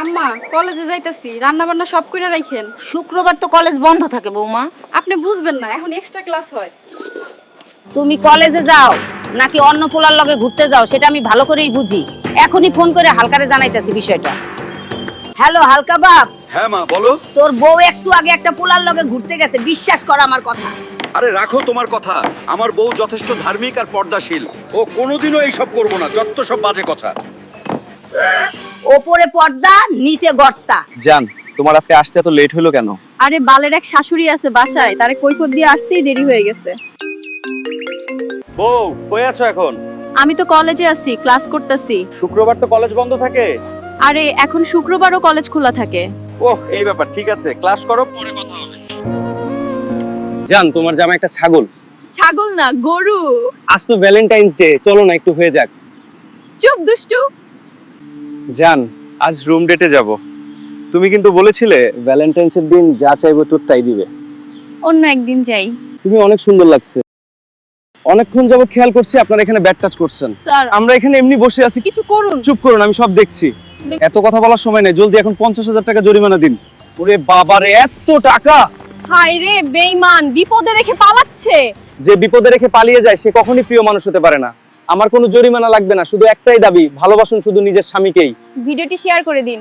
আম্মা কলেজে যাইতাছি, রান্না বান্না সব কইরা রাখেন। শুক্রবার তো কলেজ বন্ধ থাকে বৌমা। আপনি বুঝবেন না, এখন এক্সট্রা ক্লাস হয়। তুমি কলেজে যাও নাকি অন্য পোলার লগে ঘুরতে যাও সেটা আমি ভালো করেই বুঝি। এখনই ফোন করে হালকারে জানাইতেছি বিষয়টা। হ্যালো হালকা বাপ। হ্যাঁ মা বলো। তোর বউ একটু আগে একটা পোলার লগে ঘুরতে গেছে, বিশ্বাস কর আমার কথা। আরে রাখো তোমার কথা, আমার বউ যথেষ্ট ধার্মিক আর পর্দাশীল, ও কোনোদিনও এইসব করবো না, যত সব বাজে কথা। ওপরে পর্দা নিচে গর্তা। জান, তোমার আজকে আসতে এত লেট হলো কেন? আরে বালের এক শাশুড়ি আছে বাসায়, তারে কৈফত দিয়ে আসতেই দেরি হয়ে গেছে। বউ, কই আছো এখন? আমি তো কলেজে আছি, ক্লাস করতেছি। শুক্রবার তো কলেজ বন্ধ থাকে। আরে এখন শুক্রবারও কলেজ খোলা থাকে। ওহ, এই ব্যাপার, ঠিক আছে, ক্লাস করো, পরে কথা হবে। জান, তোমার জামা একটা ছাগল। ছাগল না, গরু। আজ তো ভ্যালেন্টাইন্স ডে, চলো না একটু হয়ে যাক। চুপ দুষ্টু। জান, আজ রুম ডেটে যাব। তুমি কিন্তু বলেছিলে ভ্যালেন্টাইন্স এর দিন যা চাইবো তোর তাই দিবে। অন্য একদিন যাই। তুমি অনেক সুন্দর লাগছে। অনেকক্ষণ যাবত খেয়াল করছি আপনারা এখানে ব্যাট টাচ করছেন। স্যার আমরা এখানে এমনি বসে আছি। কিছু করুন। চুপ করুন, আমি সব দেখছি। এত কথা বলার সময় নেই, জলদি এখন 50,000 টাকা জরিমানা দিন। ওরে বাবারে, এত টাকা! হায় রে বেঈমান, বিপদে রেখে পালাচ্ছে। যে বিপদে রেখে পালিয়ে যায় সে কখনোই প্রিয় মানুষ হতে পারে না। আমার কোনো জরিমানা লাগবে না, শুধু একটাই দাবি, ভালোবাসুন শুধু নিজের স্বামীকেই। ভিডিওটি শেয়ার করে দিন।